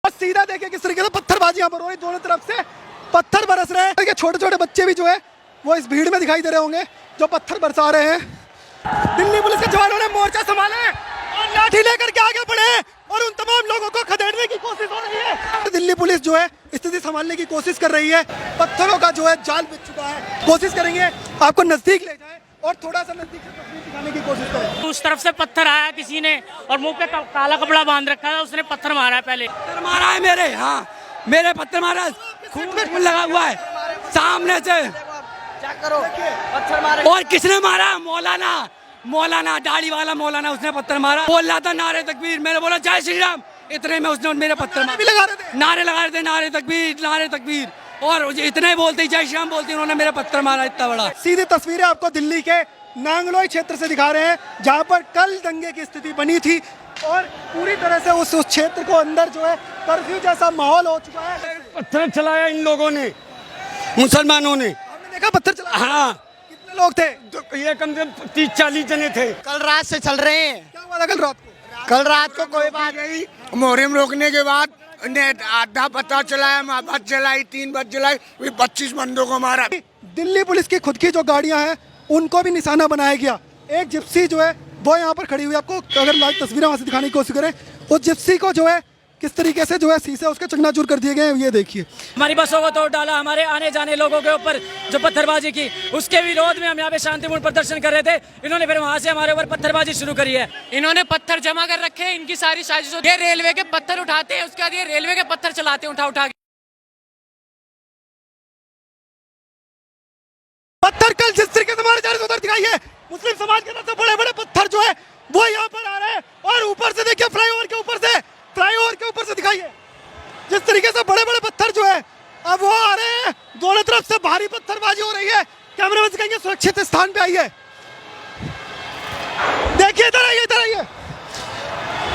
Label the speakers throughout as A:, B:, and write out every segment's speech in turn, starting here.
A: और सीधा देखिए किस तरीके से पत्थरबाजी यहाँ पर हो रही, दोनों तरफ से पत्थर बरस रहे हैं। छोटे छोटे बच्चे भी जो है वो इस भीड़ में दिखाई दे रहे होंगे जो पत्थर बरसा रहे हैं। दिल्ली पुलिस के जवानों ने मोर्चा संभाले और लाठी लेकर के आगे बढ़े और उन तमाम लोगों को खदेड़ने की कोशिश हो रही है। दिल्ली पुलिस जो है स्थिति संभालने की कोशिश कर रही है, पत्थरों का जो है जाल बिछ चुका है। कोशिश करेंगे आपको नजदीक ले जाए और थोड़ा सा नजदीक से तस्वीर दिखाने की कोशिश करें।
B: उस तरफ से पत्थर आया किसी ने और मुंह पे काला कपड़ा बांध रखा है, उसने पत्थर मारा है। पहले
C: पत्थर मारा है मेरे, हाँ मेरे पत्थर मारा, खून लगा हुआ है सामने से।
A: पत्थर मारे
C: और किसने मारा? मौलाना दाढ़ी वाला मौलाना, उसने पत्थर मारा। बोल रहा था नारे तकबीर, मैंने बोला जय श्री राम, इतने में उसने मेरे पत्थर
A: भी लगा रहे थे,
C: नारे लगा रहे थे, नारे तकबीर। और इतने बोलते ही जय श्री राम बोलते उन्होंने मेरा पत्थर मारा इतना बड़ा।
A: सीधी तस्वीरें आपको दिल्ली के नांगलोई क्षेत्र से दिखा रहे हैं जहां पर कल दंगे की स्थिति बनी थी और पूरी तरह से उस क्षेत्र को अंदर जो है कर्फ्यू जैसा माहौल हो चुका है।
C: पत्थर चलाया इन लोगों ने, मुसलमानों ने।
A: आपने देखा पत्थर चला?
C: हाँ,
A: कितने लोग थे?
C: तो ये कम से कम 30-40 जने थे।
D: कल रात से चल रहे हैं।
A: क्या हुआ था कल रात को?
D: कल रात को कोई बात नहीं, मुहर्रम रोकने के बाद आधा पता चलाया, मोहब्बत चलाई, 3 बज चलाई, 25 बंदों को मारा।
A: दिल्ली पुलिस की खुद की जो गाड़ियां हैं उनको भी निशाना बनाया गया। एक जिप्सी जो है वो यहाँ पर खड़ी हुई, आपको अगर लाइव तस्वीरें वहाँ से दिखाने की कोशिश करें, उस जिप्सी को जो है किस तरीके से जो है शीशे उसके चकनाचूर कर दिए गए हैं, ये देखिए।
B: हमारी बसों को तोड़ डाला, हमारे आने जाने लोगों के ऊपर जो पत्थरबाजी की, उसके विरोध में हम यहाँ पे शांतिपूर्ण प्रदर्शन कर रहे थे। इन्होंने फिर वहाँ से हमारे ऊपर पत्थरबाजी शुरू करी है।
E: इन्होंने पत्थर जमा कर रखे हैं, इनकी सारी साजिशों। ये रेलवे के पत्थर उठाते हैं, उसके बाद ये रेलवे के पत्थर चलाते हैं उठा के।
A: पत्थर कल जिस तरीके से हमारे जा रहे थे उधर दिखाइए, मुस्लिम समाज के तरफ से बड़े बड़े पत्थर जो है वो यहाँ पर आ रहे हैं और ऊपर से देखिए फ्लाईओवर के ऊपर से दिखाइए जिस तरीके से बड़े बड़े पत्थर जो है अब वो आ रहे हैं। दोनों तरफ से भारी पत्थरबाजी हो रही है। कैमरामैन से कहेंगे सुरक्षित स्थान पे आइए, देखिए इधर आइए।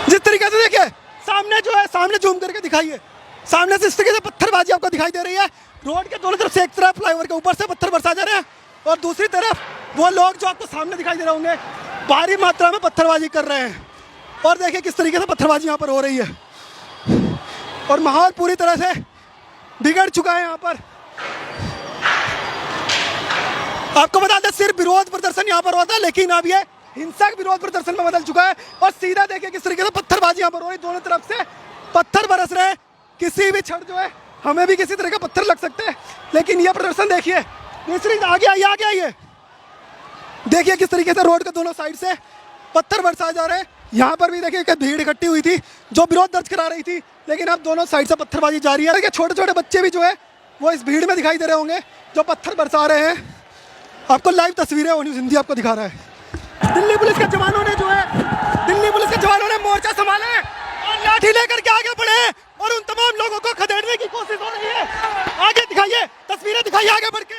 A: जिस तरीके से देखिए सामने जो है, सामने जूम करके दिखाइए, सामने से इस तरीके से पत्थरबाजी आपको दिखाई दे रही है। रोड के दोनों तरफ से, एक तरफ फ्लाईओवर के ऊपर से पत्थर बरसा जा रहे हैं और दूसरी तरफ वो लोग जो आपको सामने दिखाई दे रहे होंगे भारी मात्रा में पत्थरबाजी कर रहे हैं। और देखिए किस तरीके से पत्थरबाजी यहाँ पर हो रही है और माहौल पूरी तरह से बिगड़ चुका है यहाँ पर। आपको बता दें सिर्फ विरोध प्रदर्शन यहाँ पर होता है, लेकिन अब ये हिंसक विरोध प्रदर्शन में बदल चुका है। और सीधा देखिए किस तरीके से पत्थरबाजी यहाँ पर हो रही, दोनों तरफ से पत्थर बरस रहे हैं। किसी भी क्षण जो है हमें भी किसी तरह का पत्थर लग सकते हैं, लेकिन ये प्रदर्शन देखिए, आगे आइए, देखिए किस तरीके से रोड के दोनों साइड से पत्थर बरसाए जा रहे हैं। यहाँ पर भी देखिए भीड़ इकट्ठी हुई थी जो विरोध दर्ज करा रही थी, लेकिन अब दोनों साइड से पत्थरबाजी जारी है। देखिए छोटे छोटे बच्चे भी जो है वो इस भीड़ में दिखाई दे रहे होंगे जो पत्थर बरसा रहे हैं। आपको लाइव तस्वीरें न्यूज़ हिंदी आपको दिखा रहा है। दिल्ली पुलिस के जवानों ने मोर्चा संभाले और लाठी लेकर के आगे बढ़े और उन तमाम लोगों को खदेड़ने की कोशिश हो रही है। आगे दिखाइए, तस्वीरें दिखाइए आगे बढ़ के।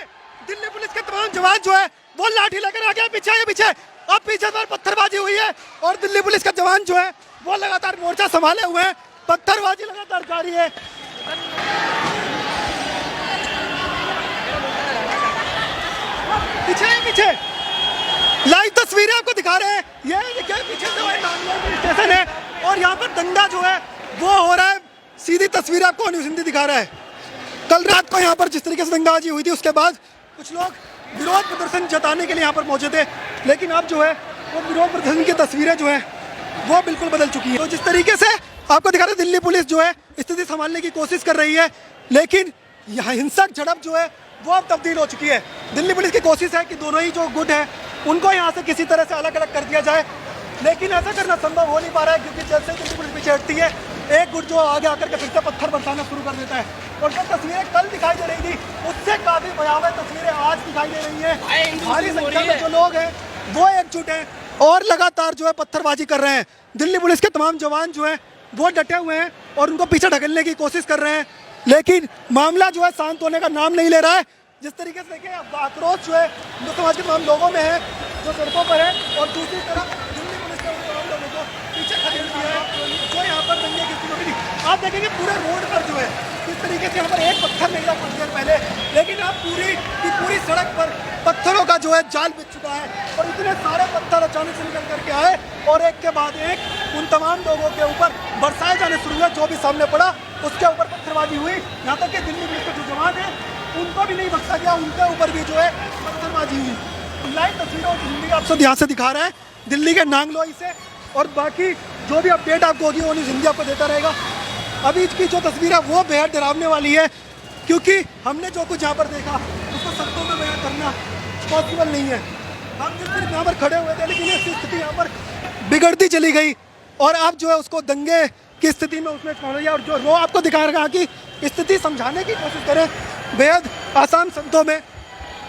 A: दिल्ली पुलिस के तमाम जवान जो है वो लाठी लेकर आगे पीछे अब पीछे से पत्थरबाजी हुई है और दिल्ली पुलिस का जवान जो है वो लगातार मोर्चा संभाले हुए हैं। पत्थरबाजी लगातार जारी है। पीछे लाइव तस्वीरें आपको दिखा रहे हैं। ये देखिए पीछे से स्टेशन है और यहाँ पर दंगा जो है वो हो रहा है। सीधी तस्वीर आपको न्यूज़ हिंदी दिखा रहा है। कल रात को यहाँ पर जिस तरीके से दंगाबाजी हुई थी उसके बाद कुछ लोग विरोध प्रदर्शन जताने के लिए यहाँ पर पहुंचे थे, लेकिन अब जो है वो विरोध प्रदर्शन की तस्वीरें जो है वो बिल्कुल बदल चुकी है। तो जिस तरीके से आपको दिखा रहे दिल्ली पुलिस जो है स्थिति संभालने की कोशिश कर रही है, लेकिन यहाँ हिंसक झड़प जो है वो अब तब्दील हो चुकी है। दिल्ली पुलिस की कोशिश है कि दोनों ही जो गुट है उनको यहाँ से किसी तरह से अलग अलग कर दिया जाए, लेकिन ऐसा करना संभव हो नहीं पा रहा है क्योंकि जैसे दिल्ली पुलिस पीछे हटती है एक गुट जो आगे आकर के फिर से पत्थर बरसाना शुरू कर देता है। और जो तस्वीरें कल दिखाई दे रही थी उससे काफी भयावह तस्वीरें आज दिखाई दे रही हैं। भारी संख्या में जो लोग हैं वो एकजुट हैं और लगातार जो है पत्थरबाजी कर रहे हैं। दिल्ली पुलिस के तमाम जवान जो हैं वो डटे हुए हैं और उनको पीछे ढकेलने की कोशिश कर रहे हैं, लेकिन मामला जो है शांत होने का नाम नहीं ले रहा है। जिस तरीके से देखिए आक्रोश जो है हिंदू समाज के तमाम लोगों में है जो सड़कों पर है और दूसरी तरफ दिल्ली पुलिस के तमाम लोगों को पीछे खदेड़ दिया है जो यहाँ पर दंगे की स्थिति थी। आप देखेंगे पूरे रोड पर जो है किस तरीके से यहाँ पर एक पत्थर नहीं था कुछ देर पहले, लेकिन अब पूरी सड़क पर पत्थरों का जो है जाल बिछ चुका है और इतने सारे पत्थर अचानक से निकल करके आए और एक के बाद एक उन तमाम लोगों के ऊपर बरसाए जाने शुरू हुए। जो भी सामने पड़ा उसके ऊपर पत्थरबाजी हुई। यहाँ तक कि दिल्ली पुलिस के जो जवान है उनको भी नहीं बख्शा गया, उनके ऊपर भी जो है पत्थरबाजी हुई। लाइव तस्वीरें और हिंदी आपको यहाँ से दिखा रहा है दिल्ली के नांगलोई से, और बाकी जो भी अपडेट आपको होगी वो न्यूज़ हिंदी आपको देता रहेगा। अभी की जो तस्वीर है वो बेहद डरावने वाली है, क्योंकि हमने जो कुछ यहाँ पर देखा उसको शब्दों में बयान करना पॉसिबल नहीं है। हम जिस सिर्फ यहाँ पर खड़े हुए थे, लेकिन ये स्थिति यहाँ पर बिगड़ती चली गई और अब जो है उसको दंगे की स्थिति में उसमें छोड़ दिया। और जो वो आपको दिखा रहा कि स्थिति समझाने की कोशिश करें बेहद आसान शब्दों में,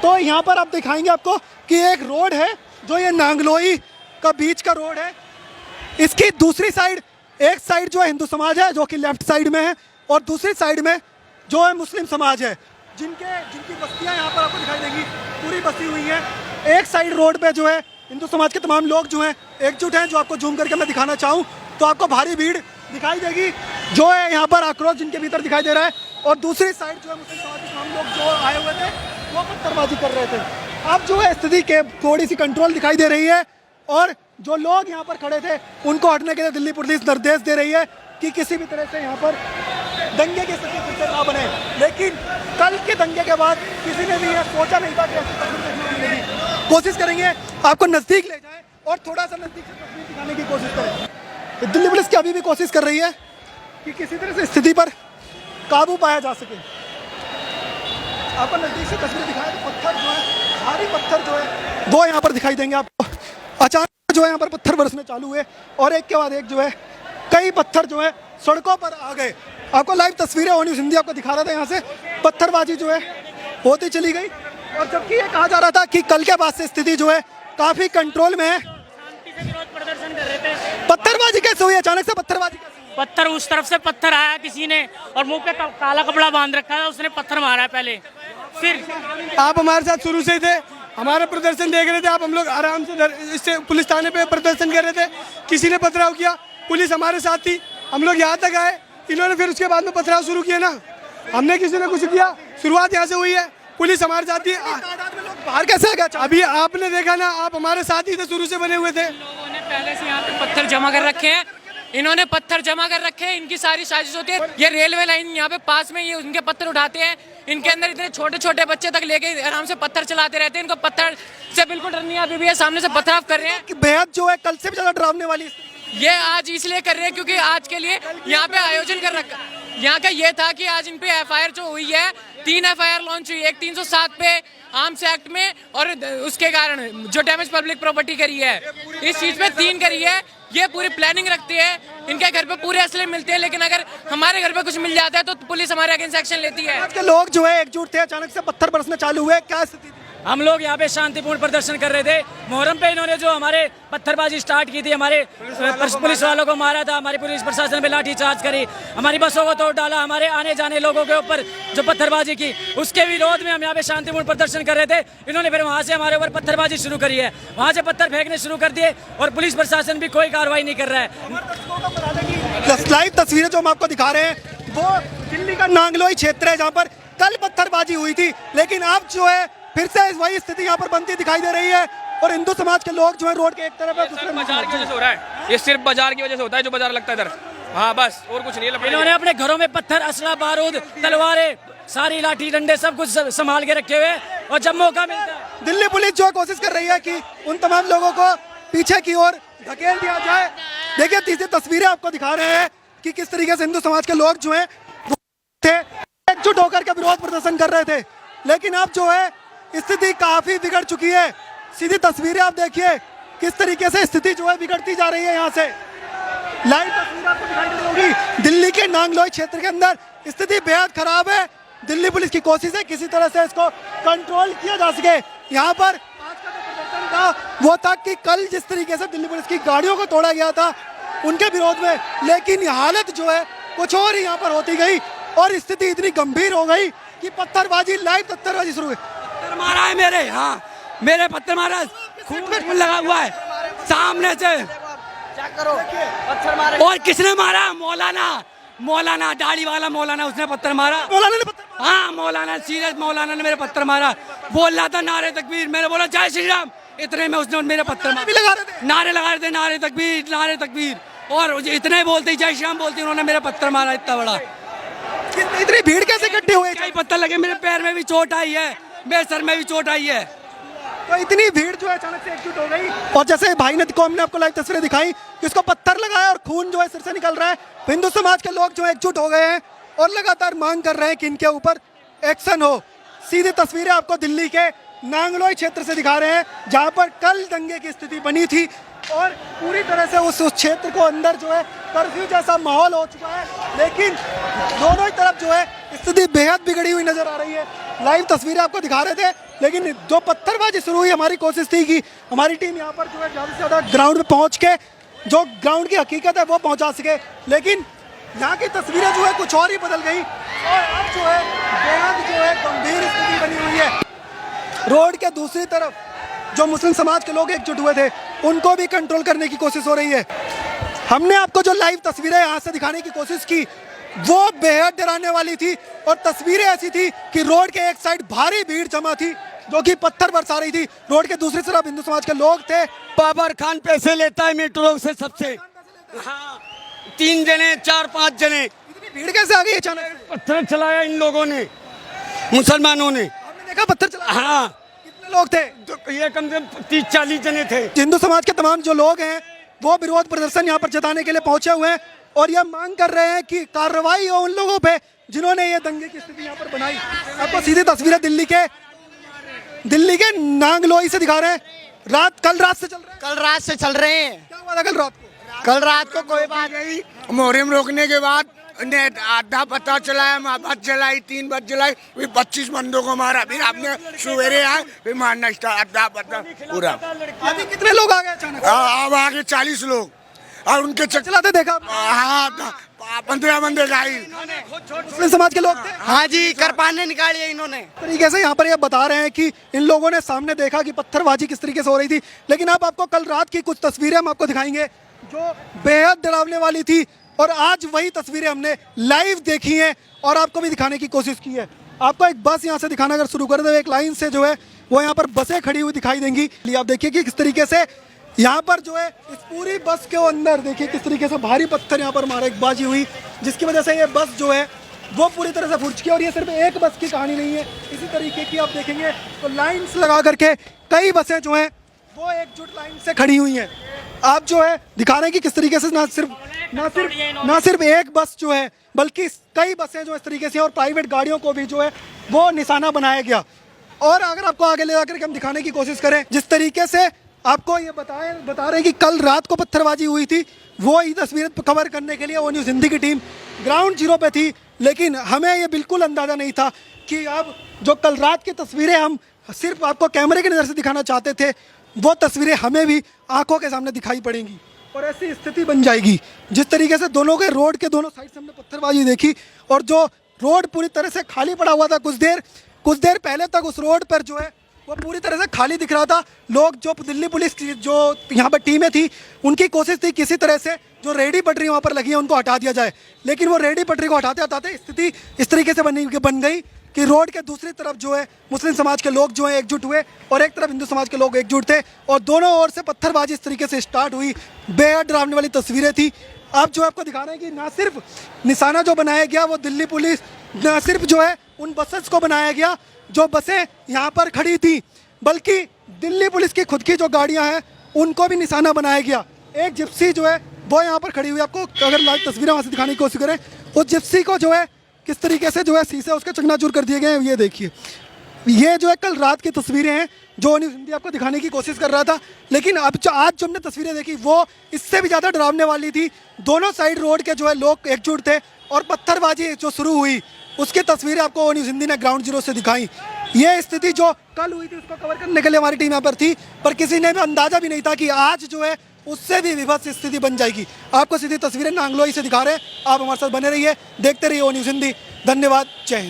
A: तो यहाँ पर आप दिखाएंगे आपको कि एक रोड है जो ये नांगलोई का बीच का रोड है। इसकी दूसरी साइड, एक साइड जो है हिंदू समाज है जो कि लेफ्ट साइड में है, और दूसरी साइड में जो है मुस्लिम समाज है, जिनकी बस्तियां यहाँ पर आपको दिखाई देंगी, पूरी बसी हुई है। एक साइड रोड पे जो है हिंदू समाज के तमाम लोग जो हैं एकजुट हैं, जो आपको जूम करके मैं दिखाना चाहूँ तो आपको भारी भीड़ दिखाई देगी जो है यहाँ पर आक्रोश जिनके भीतर दिखाई दे रहा है। और दूसरी साइड जो है मुस्लिम समाज के तमाम लोग जो आए हुए थे वो पत्थरबाजी कर रहे थे। अब जो है स्थिति के थोड़ी सी कंट्रोल दिखाई दे रही है, और जो लोग यहाँ पर खड़े थे उनको हटने के लिए दिल्ली पुलिस निर्देश दे रही है कि किसी भी तरह से यहाँ पर दंगे की स्थिति फिर से ना बने। लेकिन कल के दंगे के बाद किसी ने भी ये सोचा नहीं था कि ऐसी तस्वीर देखने को मिलेगी। कोशिश करेंगे आपको नज़दीक ले जाएं और थोड़ा सा नज़दीक से तस्वीर दिखाने की कोशिश करें। तो दिल्ली पुलिस की अभी भी कोशिश कर रही है कि किसी तरह से स्थिति पर काबू पाया जा सके। आपको नज़दीक से तस्वीर दिखाएं तो पत्थर जो है, भारी पत्थर जो है वो यहाँ पर दिखाई देंगे आपको। अचानक जो है यहाँ पर पत्थर बरसने चालू हुए और एक के बाद एक जो है कई पत्थर जो है सड़कों पर आ गए। आपको लाइव तस्वीरें और न्यूज़ हिंदी आपको दिखा रहा था, यहाँ से पत्थरबाजी जो है होती चली गई। और जबकि ये कहा जा रहा था कि कल के बाद से स्थिति जो है काफ़ी कंट्रोल में है।
B: प्रदर्शन कर रहे थे।
A: पत्थरबाजी कैसे हुई, अचानक से पत्थरबाजी कैसे हुई?
B: पत्थर उस तरफ से पत्थर आया किसी ने और मुंह पे काला कपड़ा बांध रखा है, उसने पत्थर मारा है पहले। फिर
C: आप हमारे साथ शुरू से ही थे, हमारा प्रदर्शन देख रहे थे आप। हम लोग आराम से इससे पुलिस थाने पे प्रदर्शन कर रहे थे, किसी ने पथराव किया, पुलिस हमारे साथ थी, हम लोग यहाँ तक आए, इन्होंने फिर उसके बाद में पथराव शुरू किया ना। हमने किसी ने कुछ किया, शुरुआत यहाँ से हुई है, पुलिस हमारे साथ थी।
A: बाहर कैसे आ गया?
C: अभी आपने देखा ना, आप हमारे साथ ही थे, शुरू से बने हुए थे।
E: लोगों ने पहले से यहाँ पे पत्थर जमा कर रखे हैं, इन्होंने पत्थर जमा कर रखे हैं, इनकी सारी साजिश होती है। ये रेलवे लाइन यहाँ पे पास में, ये उनके पत्थर उठाते हैं, इनके अंदर इतने छोटे छोटे बच्चे तक लेके आराम से पत्थर चलाते रहते हैं। इनको पत्थर से बिल्कुल डर नहीं है, अभी भी ये सामने से पथराव कर रहे हैं।
A: कि बेहद जो है कल से भी ज़्यादा डरावने वाली
E: ये आज इसलिए कर रहे हैं क्योंकि आज के लिए यहाँ पे आयोजन कर रखा। यहाँ का ये था कि आज इन पे एफआईआर जो हुई है, 3 एफआईआर लॉन्च हुई, एक 307 पे आर्म्स एक्ट में, और उसके कारण जो डैमेज पब्लिक प्रॉपर्टी करी है, इस चीज पे 3 करी है। ये पूरी प्लानिंग रखती है, इनके घर पे पूरे असले मिलते हैं, लेकिन अगर हमारे घर पे कुछ मिल जाता है तो पुलिस हमारे अगेंस्ट एक्शन लेती है।
A: आज के लोग जो है एकजुट थे, अचानक से पत्थर बरसने चालू हुए, क्या स्थिति थी?
B: हम लोग यहाँ पे शांतिपूर्ण प्रदर्शन कर रहे थे। मुहर्रम पे इन्होंने जो हमारे पत्थरबाजी स्टार्ट की थी, हमारे पुलिस वालों को मारा था, हमारी पुलिस प्रशासन पे लाठी चार्ज करी, हमारी बसों को तोड़ डाला, हमारे आने जाने लोगों के ऊपर जो पत्थरबाजी की, उसके विरोध में हम यहाँ पे शांतिपूर्ण प्रदर्शन कर रहे थे। इन्होंने फिर वहाँ से हमारे ऊपर पत्थरबाजी शुरू करी है, वहाँ से पत्थर फेंकने शुरू कर दिए और पुलिस प्रशासन भी कोई कार्रवाई नहीं कर रहा है।
A: लाइव तस्वीरें जो हम आपको दिखा रहे हैं वो दिल्ली का नांगलोई क्षेत्र है, जहाँ पर कल पत्थरबाजी हुई थी, लेकिन अब जो है फिर से वही स्थिति यहाँ पर बनती दिखाई दे रही है। और हिंदू समाज के लोग जो है रोड के एक तरफ है, दूसरे
F: बाजार की वजह से हो रहा है, ये सिर्फ बाजार की वजह से होता है, जो बाजार लगता है इधर। हाँ बस, और कुछ नहीं है।
B: इन्होंने अपने घरों में पत्थर, असला, बारूद, तलवारें, सारी लाठी डंडे सब कुछ संभाल के रखे हुए, और जब मौका मिलता है
A: दिल्ली पुलिस जो कोशिश कर रही है कि उन तमाम लोगों को पीछे की ओर धकेल दिया जाए। देखिए तीसरी तस्वीरें आपको दिखा रहे हैं कि किस तरीके से हिंदू समाज के लोग जो है एकजुट होकर के विरोध प्रदर्शन कर रहे थे, लेकिन अब जो है स्थिति काफी बिगड़ चुकी है। सीधी तस्वीरें आप देखिए किस तरीके से स्थिति जो है बिगड़ती जा रही है। यहाँ से लाइव तस्वीर आपको दिखाई दे रही होगी, दिल्ली के नांगलोई क्षेत्र के अंदर स्थिति बेहद खराब है। दिल्ली पुलिस की कोशिश है किसी तरह से इसको कंट्रोल किया जा सके। यहाँ पर आज का जो प्रदर्शन था वो था कि कल जिस तरीके से दिल्ली पुलिस की गाड़ियों को तोड़ा गया था उनके विरोध में, लेकिन हालत जो है कुछ और ही यहाँ पर होती गई और स्थिति इतनी गंभीर हो गई कि पत्थरबाजी, लाइव पत्थरबाजी शुरू हुई।
C: पत्थर मारा है मेरे, हाँ मेरे पत्थर मारा, खून लगा हुआ है सामने से। और किसने मारा? मौलाना दाढ़ी वाला मौलाना, उसने पत्थर मारा।
A: मौलाना ने पत्थर?
C: हाँ मौलाना, सीरियस मौलाना ने मेरे पत्थर मारा। बोल रहा था नारे तकबीर, मैंने बोला जय श्री राम, इतने में उसने मेरे पत्थर
A: भी लगा रहे थे,
C: नारे लगा रहे थे, नारे तकबीर, और इतने बोलते जय श्री राम बोलते, उन्होंने मेरा पत्थर मारा इतना बड़ा।
A: इतनी भीड़ कैसे इकट्ठे हुए?
G: कई पत्थर लगे, मेरे पैर में भी चोट आई है, मेरे सर में भी चोट आई है।
A: तो इतनी भीड़ जो है अचानक से एकजुट हो गई, और जैसे भाई ने को हमने आपको लाइव तस्वीरें दिखाई कि उसको पत्थर लगाया और खून जो है सिर से निकल रहा है। हिंदू समाज के लोग जो है एकजुट हो गए हैं और लगातार मांग कर रहे हैं कि इनके ऊपर एक्शन हो। सीधी तस्वीरें आपको दिल्ली के नांगलोई क्षेत्र से दिखा रहे हैं, जहां पर कल दंगे की स्थिति बनी थी और पूरी तरह से उस क्षेत्र को अंदर जो है कर्फ्यू जैसा माहौल हो चुका है। लेकिन दोनों ही तरफ जो है स्थिति बेहद बिगड़ी हुई नजर आ रही है। लाइव तस्वीरें आपको दिखा रहे थे, लेकिन जो पत्थरबाजी शुरू हुई, हमारी कोशिश थी कि हमारी टीम यहाँ पर जो है ज़्यादा से ज़्यादा ग्राउंड में पहुँच के जो ग्राउंड की हकीकत है वो पहुँचा सके, लेकिन यहाँ की तस्वीरें जो है कुछ और ही बदल गई और अब जो है बेहद जो है गंभीर स्थिति बनी हुई है। रोड के दूसरी तरफ जो मुस्लिम समाज के लोग एकजुट हुए थे उनको भी कंट्रोल करने की कोशिश हो रही है। हमने आपको जो लाइव तस्वीरें यहाँ से दिखाने की कोशिश की वो बेहद डराने वाली थी और तस्वीरें ऐसी थी कि रोड के एक साइड भारी भीड़ जमा थी जो कि पत्थर बरसा रही थी। रोड के दूसरी तरफ हिंदू समाज के लोग थे।
G: बाबर खान पैसे लेता है मेट्रो से सबसे, हाँ 3 जने 4-5 जने।
A: इतनी भीड़ कैसे आ गई अचानक?
G: पत्थर चलाया इन लोगों ने, मुसलमानों ने।
A: आपने देखा पत्थर चला?
G: हाँ,
A: कितने लोग थे?
G: तो ये कम से कम 30-40 जने थे।
A: हिंदू समाज के तमाम जो लोग हैं वो विरोध प्रदर्शन यहाँ पर जताने के लिए पहुंचे हुए हैं और यह मांग कर रहे हैं कि कार्रवाई हो उन लोगों पे जिन्होंने ये दंगे की स्थिति यहाँ पर बनाई। आपको सीधी तस्वीरें दिल्ली के नांगलोई से दिखा रहे हैं। कल रात से चल रहे हैं।
D: कल रात से चल रहे हैं।
A: क्या हुआ था कल रात को?
D: कल रात को कोई बात नहीं, मुहर्रम रोकने के बाद ने आधा पता चलाया, बस जलाई 3 बज जलाई, फिर 25 बंदों को मारा, फिर आपने सवेरे आए फिर मारना स्टार्ट, आधा पता पूरा।
A: अभी कितने लोग आ गए अचानक?
D: अब आगे 40 लोग और उनके
A: चलाते देखा?
D: हाँ 15 बंदे गाई।
A: मुस्लिम समाज के लोग थे।
D: हाँ जी, करपाने निकाली इन्होंने।
A: तरीके से यहाँ पर ये बता रहे हैं कि इन लोगों ने सामने देखा कि पत्थरबाजी किस तरीके से हो रही थी, लेकिन अब आपको कल रात की कुछ तस्वीरें हम आपको दिखाएंगे जो बेहद डरावने वाली थी और आज वही तस्वीरें हमने लाइव देखी हैं और आपको भी दिखाने की कोशिश की है। आपको एक बस यहाँ से दिखाना अगर शुरू कर दे, एक लाइन से जो है वो यहाँ पर बसें खड़ी हुई दिखाई देंगी। आप देखिए कि किस तरीके से यहाँ पर जो है इस पूरी बस के अंदर देखिए किस तरीके से भारी पत्थर यहाँ पर मारेबाजी हुई, जिसकी वजह से ये बस जो है वो पूरी तरह से फूट चुकी है। और ये सिर्फ एक बस की कहानी नहीं है, इसी तरीके की आप देखेंगे तो लाइन्स लगा करके कई बसें जो हैं वो एकजुट लाइन से खड़ी हुई हैं। आप जो है दिखा रहे हैं कि किस तरीके से ना सिर्फ एक बस जो है बल्कि कई बसें जो इस तरीके से और प्राइवेट गाड़ियों को भी जो है वो निशाना बनाया गया। और अगर आपको आगे ले जाकर के हम दिखाने की कोशिश करें, जिस तरीके से आपको ये बता रहे हैं कि कल रात को पत्थरबाजी हुई थी, वो ही तस्वीरें कवर करने के लिए वो न्यूज़ हिंदी की टीम ग्राउंड जीरो पे थी, लेकिन हमें ये बिल्कुल अंदाज़ा नहीं था कि अब जो कल रात की तस्वीरें हम सिर्फ आपको कैमरे की नज़र से दिखाना चाहते थे, वो तस्वीरें हमें भी आंखों के सामने दिखाई पड़ेंगी और ऐसी स्थिति बन जाएगी। जिस तरीके से दोनों के रोड के दोनों साइड से हमने पत्थरबाजी देखी और जो रोड पूरी तरह से खाली पड़ा हुआ था, कुछ देर पहले तक उस रोड पर जो है वो पूरी तरह से खाली दिख रहा था। लोग जो दिल्ली पुलिस की जो यहाँ पर टीमें थी उनकी कोशिश थी किसी तरह से जो रेडी पटरी वहाँ पर लगी है उनको हटा दिया जाए, लेकिन वो रेडी पटरी को हटाते हटाते स्थिति इस तरीके से बन गई कि रोड के दूसरी तरफ जो है मुस्लिम समाज के लोग जो है एकजुट हुए और एक तरफ हिंदू समाज के लोग एकजुट थे और दोनों ओर से पत्थरबाजी इस तरीके से स्टार्ट हुई। बेहद डरावने वाली तस्वीरें थी। अब जो आपको दिखा रहे हैं कि ना सिर्फ निशाना जो बनाया गया वो दिल्ली पुलिस, ना सिर्फ जो है उन बसेस को बनाया गया जो बसें यहाँ पर खड़ी थी, बल्कि दिल्ली पुलिस की खुद की जो गाड़ियाँ हैं उनको भी निशाना बनाया गया। एक जिप्सी जो है वो यहाँ पर खड़ी हुई, आपको अगर लाइव तस्वीरें वहाँ से दिखाने की कोशिश करें, उस जिप्सी को जो है किस तरीके से जो है शीशे उसके चकनाचूर कर दिए गए हैं। ये देखिए, ये जो है कल रात की तस्वीरें हैं जो न्यूज़ हिंदी आपको दिखाने की कोशिश कर रहा था, लेकिन अब जो आज जो हमने तस्वीरें देखी वो इससे भी ज़्यादा डरावने वाली थी। दोनों साइड रोड के जो है लोग एकजुट थे और पत्थरबाजी जो शुरू हुई उसकी तस्वीरें आपको न्यूज़ हिंदी ने ग्राउंड जीरो से दिखाई। ये स्थिति जो कल हुई थी उसको कवर करने के लिए हमारी टीम यहाँ पर थी, पर किसी ने भी अंदाज़ा भी नहीं था कि आज जो है उससे भी विभत्स स्थिति बन जाएगी। आपको सीधी तस्वीरें नांगलोई से दिखा रहे हैं। आप हमारे साथ बने रहिए, देखते रहिए न्यूज़ हिंदी। धन्यवाद, जय हिंद।